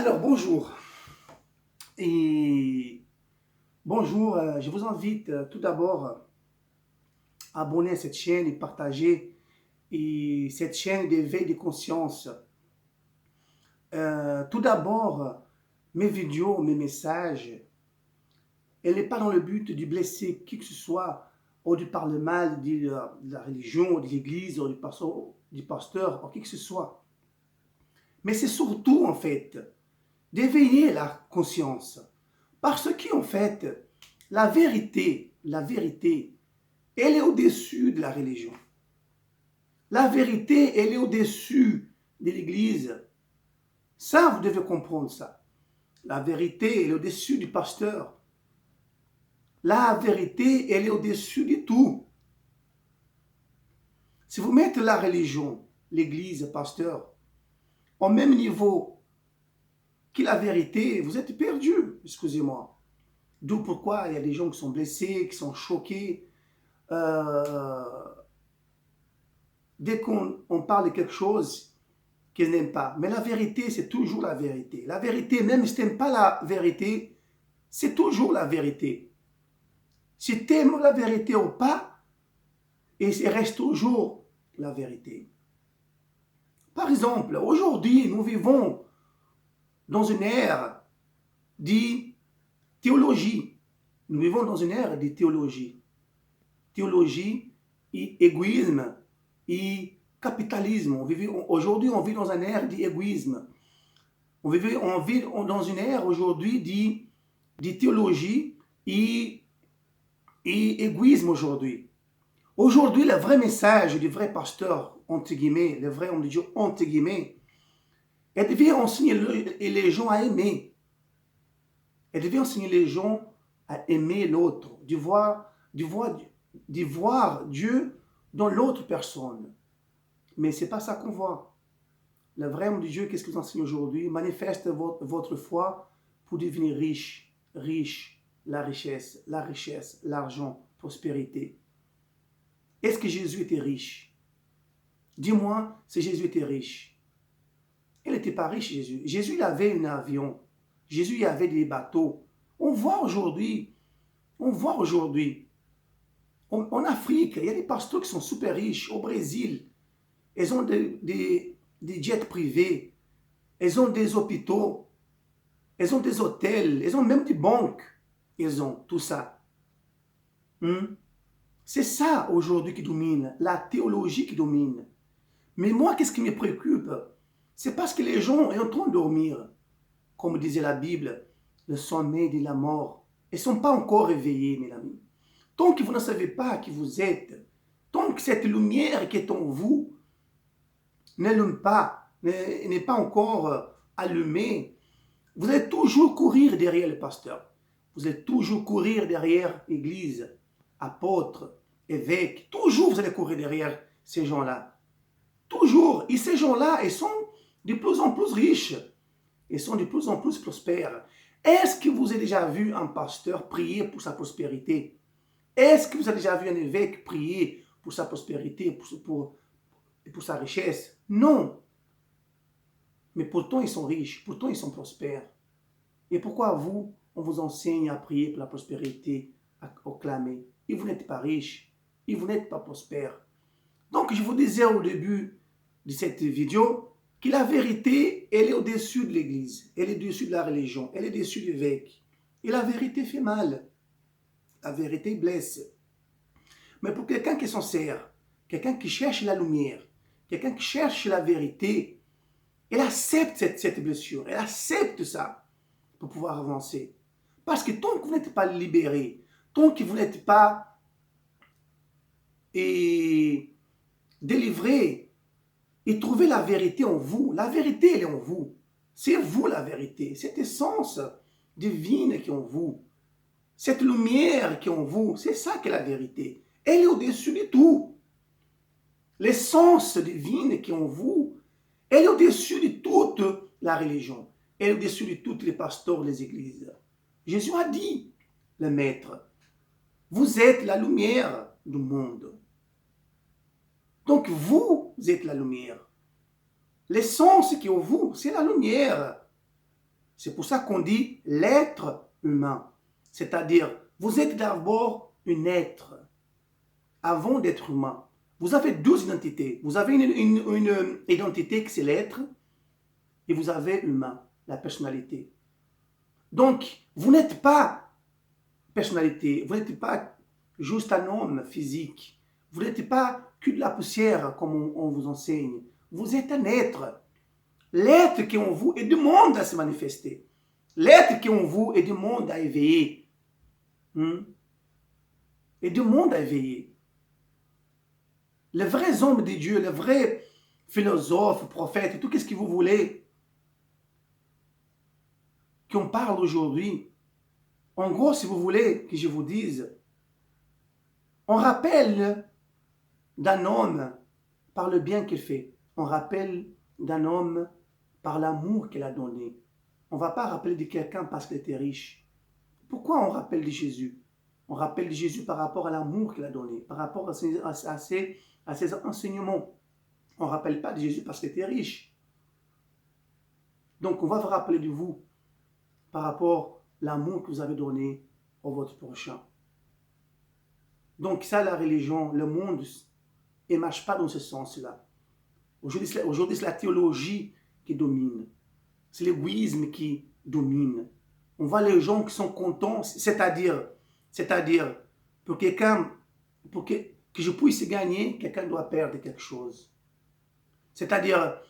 Alors, bonjour. Et bonjour, je vous invite tout d'abord à abonner à cette chaîne et partager cette chaîne d'éveil de conscience. Tout d'abord, mes vidéos, mes messages, elle n'est pas dans le but de blesser qui que ce soit ou de parler mal de la religion, de l'église, ou du pasteur, ou qui que ce soit. Mais c'est surtout, en fait, d'éveiller la conscience. Parce qu'en fait, la vérité, elle est au-dessus de la religion. La vérité, elle est au-dessus de l'Église. Ça, vous devez comprendre ça. La vérité, elle est au-dessus du pasteur. La vérité, elle est au-dessus de tout. Si vous mettez la religion, l'Église, le pasteur, au même niveau que la vérité, vous êtes perdu, excusez-moi. D'où pourquoi il y a des gens qui sont blessés, qui sont choqués. Euh, Dès qu'on parle de quelque chose qu'ils n'aiment pas. Mais la vérité, c'est toujours la vérité. La vérité, même si tu n'aimes pas la vérité, c'est toujours la vérité. Si tu aimes la vérité ou pas, et il reste toujours la vérité. Par exemple, aujourd'hui, nous vivons dans une ère de théologie. Nous vivons dans une ère de théologie. Théologie et égoïsme et capitalisme. Aujourd'hui, on vit dans une ère d'égoïsme. On vit dans une ère aujourd'hui de théologie et égoïsme aujourd'hui. Aujourd'hui, le vrai message du vrai pasteur, entre guillemets, le vrai homme de Dieu, entre guillemets, elle devait enseigner les gens à aimer. Elle devait enseigner les gens à aimer l'autre, de voir Dieu dans l'autre personne. Mais ce n'est pas ça qu'on voit. Le vrai homme de Dieu, qu'est-ce que vous enseignez aujourd'hui? Manifeste votre foi pour devenir riche. Riche, la richesse, l'argent, prospérité. Est-ce que Jésus était riche? Dis-moi si Jésus était riche. Il n'était pas riche, Jésus. Jésus, il avait un avion. Jésus, il avait des bateaux. On voit aujourd'hui, en Afrique, il y a des pasteurs qui sont super riches. Au Brésil, ils ont des jets privés. Ils ont des hôpitaux. Ils ont des hôtels. Ils ont même des banques. Ils ont tout ça. C'est ça aujourd'hui qui domine, la théologie qui domine. Mais moi, qu'est-ce qui me préoccupe? C'est parce que les gens sont en train de dormir. Comme disait la Bible, le sommeil de la mort. Ils ne sont pas encore réveillés, mes amis. Tant que vous ne savez pas qui vous êtes, tant que cette lumière qui est en vous n'allume pas, n'est pas encore allumée, vous allez toujours courir derrière le pasteur. Vous allez toujours courir derrière l'église, apôtres, évêques. Toujours vous allez courir derrière ces gens-là. Toujours. Et ces gens-là, ils sont de plus en plus riches. Ils sont de plus en plus prospères. Est-ce que vous avez déjà vu un pasteur prier pour sa prospérité? Est-ce que vous avez déjà vu un évêque prier pour sa prospérité, pour sa richesse? Non. Mais pourtant, ils sont riches. Pourtant, ils sont prospères. Et pourquoi vous, on vous enseigne à prier pour la prospérité, à clamer? Et vous n'êtes pas riche. Et vous n'êtes pas prospère. Donc, je vous disais au début de cette vidéo que la vérité, elle est au-dessus de l'Église. Elle est au-dessus de la religion. Elle est au-dessus de l'évêque. Et la vérité fait mal. La vérité blesse. Mais pour quelqu'un qui est sincère, quelqu'un qui cherche la lumière, quelqu'un qui cherche la vérité, elle accepte cette blessure. Elle accepte ça pour pouvoir avancer. Parce que tant que vous n'êtes pas libéré, tant que vous n'êtes pas délivré et trouver la vérité en vous, la vérité elle est en vous. C'est vous la vérité, cette essence divine qui est en vous, cette lumière qui est en vous, c'est ça qui est la vérité. Elle est au-dessus de tout. L'essence divine qui est en vous, elle est au-dessus de toute la religion. Elle est au-dessus de tous les pasteurs des églises. Jésus a dit, le Maître, vous êtes la lumière du monde. Donc vous êtes la lumière. L'essence qui est en vous, c'est la lumière. C'est pour ça qu'on dit l'être humain. C'est-à-dire, vous êtes d'abord un être avant d'être humain. Vous avez deux identités. Vous avez une identité qui c'est l'être et vous avez humain, la personnalité. Donc, vous n'êtes pas personnalité, vous n'êtes pas juste un homme physique, vous n'êtes pas que de la poussière comme on vous enseigne. Vous êtes un être. L'être qui est en vous est demande à se manifester. L'être qui est en vous est demande à éveiller. Et demande à éveiller. Les vrais hommes de Dieu, les vrais philosophes, prophètes, tout ce que vous voulez, qu'on parle aujourd'hui, en gros, si vous voulez que je vous dise, on rappelle d'un homme par le bien qu'il fait. On rappelle d'un homme par l'amour qu'il a donné. On ne va pas rappeler de quelqu'un parce qu'il était riche. Pourquoi on rappelle de Jésus? On rappelle de Jésus par rapport à l'amour qu'il a donné, par rapport à ses enseignements. On ne rappelle pas de Jésus parce qu'il était riche. Donc on va vous rappeler de vous par rapport à l'amour que vous avez donné à votre prochain. Donc ça, la religion, le monde, ne marche pas dans ce sens-là. Aujourd'hui, c'est la théologie qui domine. C'est l'égoïsme qui domine. On voit les gens qui sont contents, c'est-à-dire, pour quelqu'un, pour que je puisse gagner, quelqu'un doit perdre quelque chose. C'est-à-dire,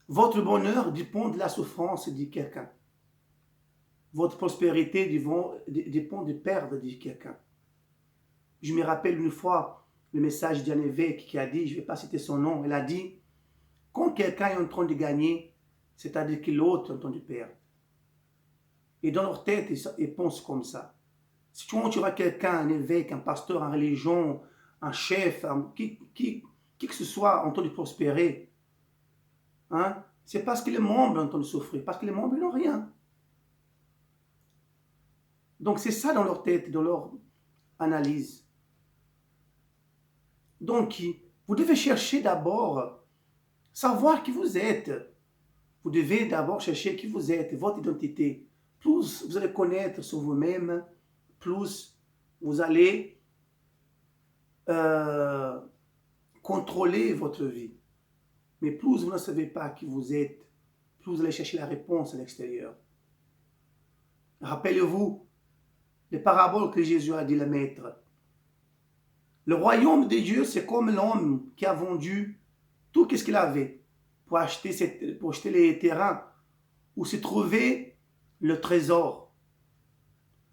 votre bonheur dépend de la souffrance de quelqu'un. Votre prospérité dépend de perdre de quelqu'un. Je me rappelle une fois le message d'un évêque qui a dit, je ne vais pas citer son nom, il a dit, quand quelqu'un est en train de gagner, c'est-à-dire que l'autre est en train de perdre. Et dans leur tête, ils pensent comme ça. Si tu vois quelqu'un, un évêque, un pasteur, un religion, un chef, qui que ce soit en train de prospérer, c'est parce que les membres sont en train de souffrir, parce que les membres n'ont rien. Donc c'est ça dans leur tête, dans leur analyse. Donc vous devez chercher d'abord, savoir qui vous êtes. Vous devez d'abord chercher qui vous êtes, votre identité. Plus vous allez connaître sur vous-même, plus vous allez contrôler votre vie. Mais plus vous ne savez pas qui vous êtes, plus vous allez chercher la réponse à l'extérieur. Rappelez-vous les paraboles que Jésus a dit le maître. Le royaume de Dieu, c'est comme l'homme qui a vendu tout ce qu'il avait pour acheter les terrains où se trouvait le trésor.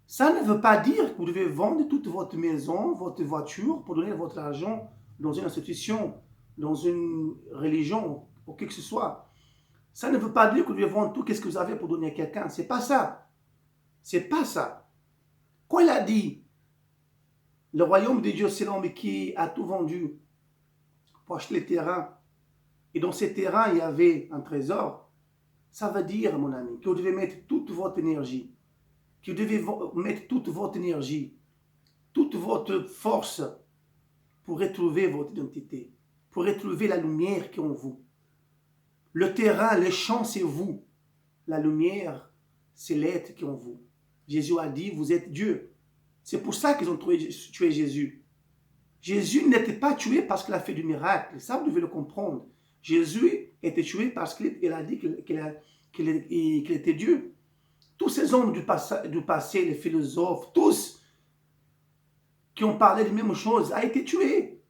Ça ne veut pas dire que vous devez vendre toute votre maison, votre voiture pour donner votre argent dans une institution, dans une religion ou quoi que ce soit. Ça ne veut pas dire que vous devez vendre tout ce que vous avez pour donner à quelqu'un. C'est pas ça. C'est pas ça. Quand il a dit le royaume de Dieu, c'est l'homme qui a tout vendu pour acheter les terrains. Et dans ces terrains, il y avait un trésor. Ça veut dire, mon ami, que vous devez mettre toute votre énergie, que vous devez mettre toute votre énergie, toute votre force pour retrouver votre identité, pour retrouver la lumière qui est en vous. Le terrain, le champ, c'est vous. La lumière, c'est l'être qui est en vous. Jésus a dit, vous êtes Dieu. C'est pour ça qu'ils ont tué Jésus. Jésus n'était pas tué parce qu'il a fait du miracle. Ça, vous devez le comprendre. Jésus était tué parce qu'il a dit qu'il était Dieu. Tous ces hommes du passé, les philosophes, tous qui ont parlé des mêmes choses, a été tué.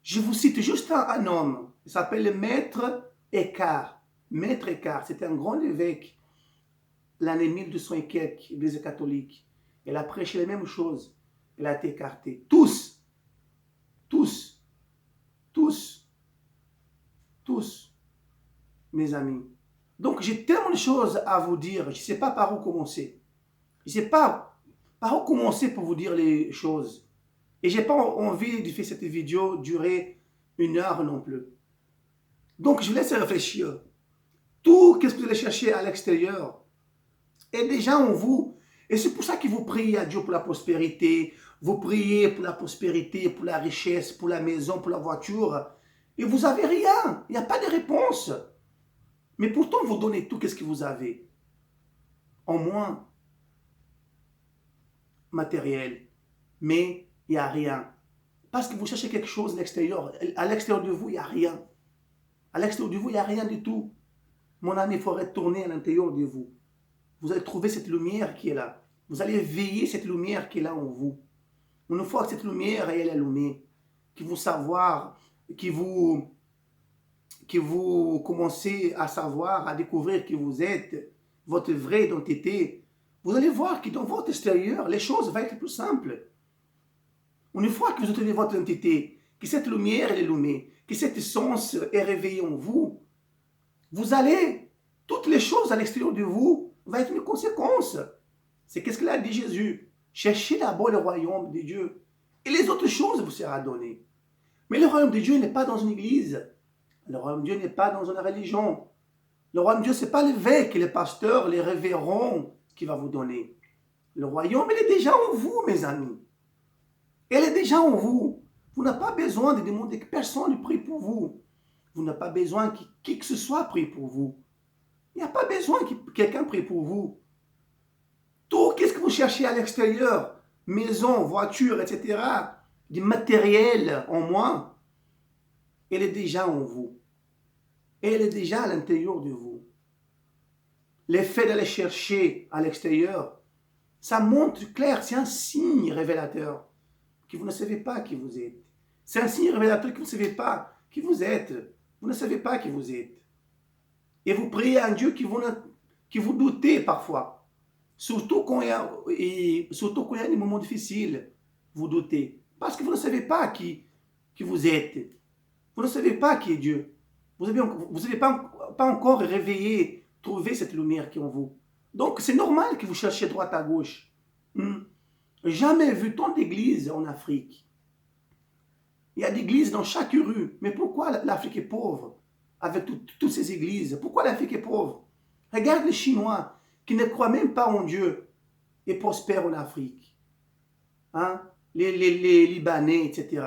Je vous cite juste un homme. Il s'appelle le Maître Eckhart. Maître Eckhart, c'était un grand évêque. L'année 1200 et quelques, Église catholique. Elle a prêché les mêmes choses. Elle a été écartée. Tous, mes amis. Donc, j'ai tellement de choses à vous dire. Je ne sais pas par où commencer. Je ne sais pas par où commencer pour vous dire les choses. Et je n'ai pas envie de faire cette vidéo durer 1 heure non plus. Donc, je vous laisse réfléchir. Tout ce que vous allez chercher à l'extérieur est déjà en vous. Et c'est pour ça que vous priez à Dieu pour la prospérité. Vous priez pour la prospérité, pour la richesse, pour la maison, pour la voiture. Et vous n'avez rien. Il n'y a pas de réponse. Mais pourtant, vous donnez tout, qu'est-ce que vous avez? En moins matériel. Mais il n'y a rien. Parce que vous cherchez quelque chose à l'extérieur. À l'extérieur de vous, il n'y a rien. À l'extérieur de vous, il n'y a rien du tout. Mon ami, il faut retourner à l'intérieur de vous. Vous allez trouver cette lumière qui est là. Vous allez veiller cette lumière qui est là en vous. Une fois que cette lumière elle est allumée, que vous savoir, que vous commencez à savoir, à découvrir qui vous êtes, votre vraie identité, vous allez voir que dans votre extérieur, les choses vont être plus simples. Une fois que vous trouvez votre identité, que cette lumière est allumée, que cette essence est réveillée en vous, vous allez, toutes les choses à l'extérieur de vous vont être une conséquence. C'est qu'est-ce qu'il a dit Jésus. Cherchez d'abord le royaume de Dieu et les autres choses vous seront données. Mais le royaume de Dieu n'est pas dans une église. Le royaume de Dieu n'est pas dans une religion. Le royaume de Dieu, ce n'est pas l'évêque, les pasteurs, les révérends qui va vous donner. Le royaume, il est déjà en vous, mes amis. Il est déjà en vous. Vous n'avez pas besoin de demander que personne prie pour vous. Vous n'avez pas besoin que qui que ce soit prie pour vous. Il n'y a pas besoin que quelqu'un prie pour vous. Tout, qu'est-ce que vous cherchez à l'extérieur? Maison, voiture, etc. Du matériel en moins. Elle est déjà en vous. Elle est déjà à l'intérieur de vous. L'effet d'aller chercher à l'extérieur, ça montre clair, c'est un signe révélateur que vous ne savez pas qui vous êtes. C'est un signe révélateur que vous ne savez pas qui vous êtes. Vous ne savez pas qui vous êtes. Et vous priez à un Dieu qui vous doutez parfois. Surtout quand il y a des moments difficiles, vous doutez. Parce que vous ne savez pas qui vous êtes. Vous ne savez pas qui est Dieu. Vous n'avez pas encore réveillé, trouvé cette lumière qui est en vous. Donc c'est normal que vous cherchiez droite à gauche. Jamais vu tant d'églises en Afrique. Il y a des églises dans chaque rue. Mais pourquoi l'Afrique est pauvre avec toutes ces églises? Pourquoi l'Afrique est pauvre? Regarde les Chinois qui ne croient même pas en Dieu et prospèrent en Afrique. Hein? Les Libanais, etc.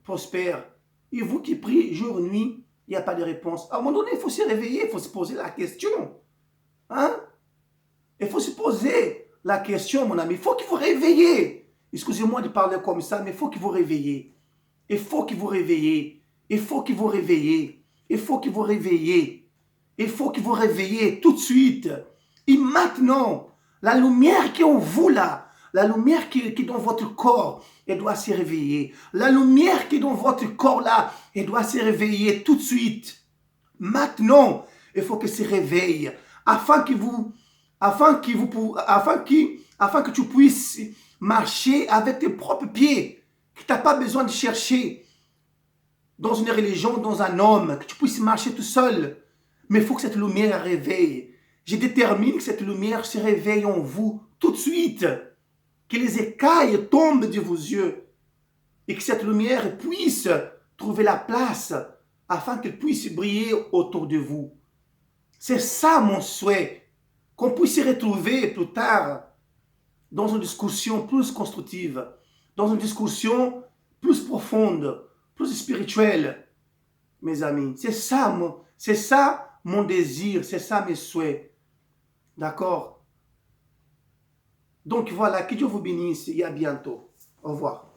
prospèrent. Et vous qui priez jour et nuit, il n'y a pas de réponse. À un moment donné, il faut se réveiller, il faut se poser la question. Hein? Il faut se poser la question, mon ami. Il faut que vous réveillez. Excusez-moi de parler comme ça, mais il faut que vous réveillez. Il faut que vous réveillez. Il faut que vous réveillez. Il faut que vous réveillez. Il faut que vous réveillez tout de suite. Et maintenant, la lumière qui est en vous là, la lumière qui est dans votre corps, elle doit se réveiller. La lumière qui est dans votre corps là, elle doit se réveiller tout de suite. Maintenant, il faut qu'elle se réveille afin que tu puisses marcher avec tes propres pieds. Que tu n'as pas besoin de chercher dans une religion, dans un homme, que tu puisses marcher tout seul. Mais il faut que cette lumière réveille. Je détermine que cette lumière se réveille en vous tout de suite. Que les écailles tombent de vos yeux. Et que cette lumière puisse trouver la place afin qu'elle puisse briller autour de vous. C'est ça mon souhait. Qu'on puisse se retrouver plus tard dans une discussion plus constructive. Dans une discussion plus profonde, plus spirituelle. Mes amis, c'est ça mon désir, c'est ça mes souhaits. D'accord? Donc voilà, que Dieu vous bénisse et à bientôt. Au revoir.